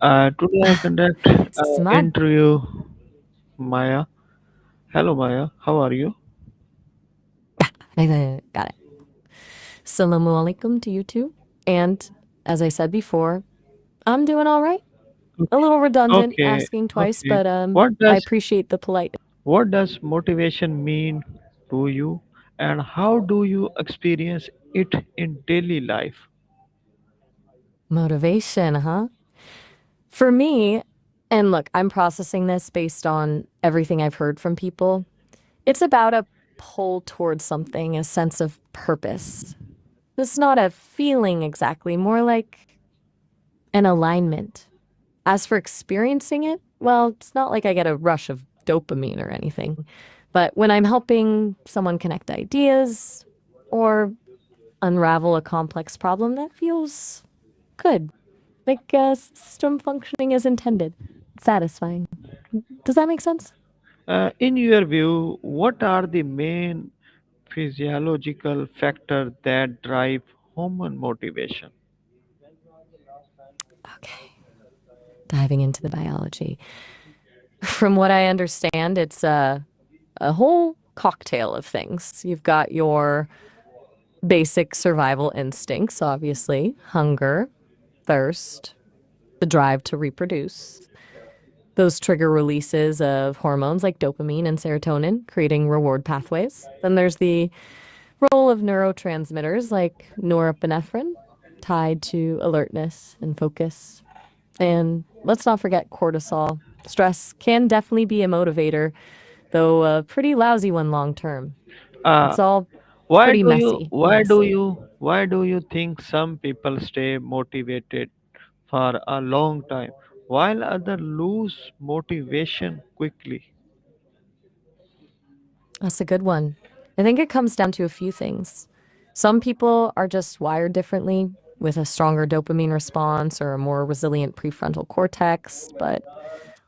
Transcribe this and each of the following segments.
Today I conduct Smart. interview Maya. Hello Maya, how are you? Got it. Assalamu alaikum to you too. And as I said before, I'm doing all right. A little redundant Okay, asking twice, okay. but What I does appreciate the politeness. what does motivation mean to you, and how do you experience it in daily life? Motivation, huh? For me, and look, I'm processing this based on everything I've heard from people. It's about a pull towards something, a sense of purpose. It's not a feeling exactly, more like an alignment. As for experiencing it, well, it's not like I get a rush of dopamine or anything. But when I'm helping someone connect ideas or unravel a complex problem, that feels good. Like system functioning as intended. Satisfying. Does that make sense? In your view, what are the main physiological factors that drive human motivation? Okay. Diving into the biology. From what I understand, it's a whole cocktail of things. You've got your basic survival instincts, obviously hunger, thirst, the drive to reproduce. Those trigger releases of hormones like dopamine and serotonin, creating reward pathways. Then there's the role of neurotransmitters like norepinephrine, tied to alertness and focus. And let's not forget cortisol. Stress can definitely be a motivator, though a pretty lousy one long term. Uh, It's all why pretty do you messy, why do honestly. you why do you think some people stay motivated for a long time while others lose motivation quickly? That's a good one. I think it comes down to a few things. Some people are just wired differently with a stronger dopamine response or a more resilient prefrontal cortex, but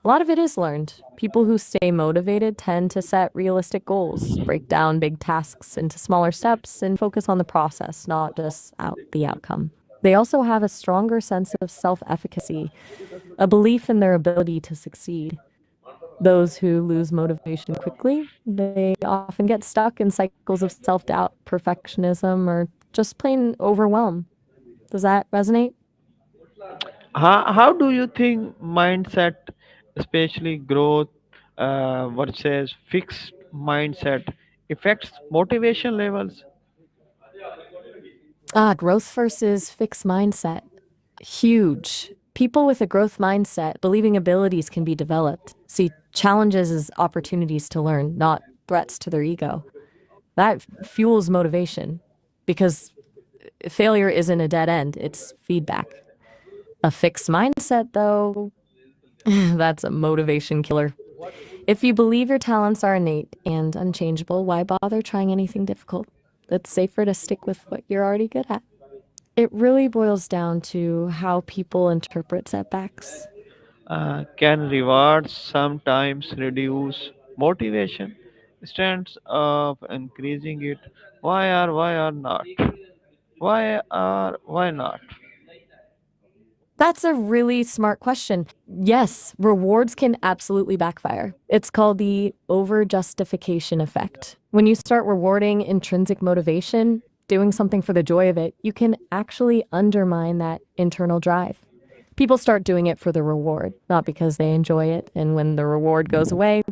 a lot of it is learned. People who stay motivated tend to set realistic goals, break down big tasks into smaller steps, and focus on the process, not just the outcome. They also have a stronger sense of self efficacy, a belief in their ability to succeed. Those who lose motivation quickly, they often get stuck in cycles of self doubt, perfectionism, or just plain overwhelm. Does that resonate? How do you think mindset, especially growth versus fixed mindset, affects motivation levels? Growth versus fixed mindset. Huge. People with a growth mindset believing abilities can be developed see challenges as opportunities to learn, not threats to their ego. That fuels motivation because failure isn't a dead end, it's feedback. A fixed mindset, though, that's a motivation killer. If you believe your talents are innate and unchangeable, why bother trying anything difficult? It's safer to stick with what you're already good at. It really boils down to how people interpret setbacks. Can rewards sometimes reduce motivation instead of increasing it? Why are not? Why not? That's a really smart question. Yes, rewards can absolutely backfire. It's called the over justification effect. When you start rewarding intrinsic motivation, doing something for the joy of it, you can actually undermine that internal drive. People start doing it for the reward, not because they enjoy it. And when the reward goes away,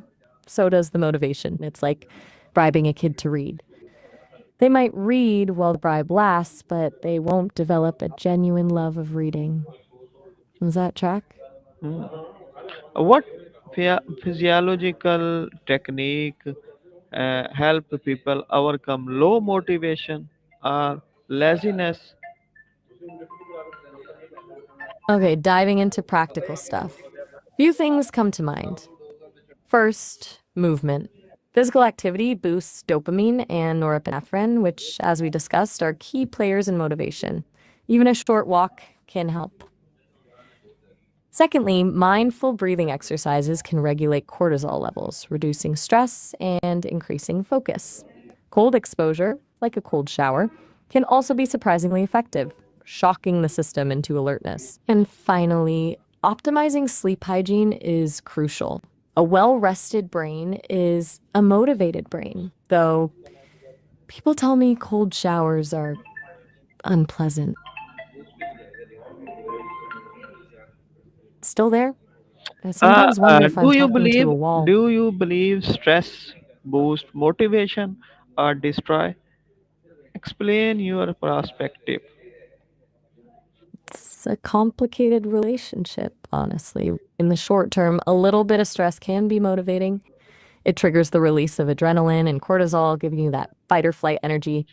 so does the motivation. It's like bribing a kid to read. They might read while the bribe lasts, but they won't develop a genuine love of reading. Does that track? What physiological technique help people overcome low motivation or laziness? Okay, diving into practical stuff. Few things come to mind. First, movement. Physical activity boosts dopamine and norepinephrine, which, as we discussed, are key players in motivation. Even a short walk can help. Secondly, mindful breathing exercises can regulate cortisol levels, reducing stress and increasing focus. Cold exposure, like a cold shower, can also be surprisingly effective, shocking the system into alertness. And finally, Optimizing sleep hygiene is crucial. A well rested brain is a motivated brain, though people tell me cold showers are unpleasant. Still there? I Uh, sometimes wonder uh, if I'm do you talking to believe a wall. do you believe stress boost motivation or destroy? Explain your perspective. It's a complicated relationship, honestly. In the short term, a little bit of stress can be motivating. It triggers the release of adrenaline and cortisol, giving you that fight or flight energy.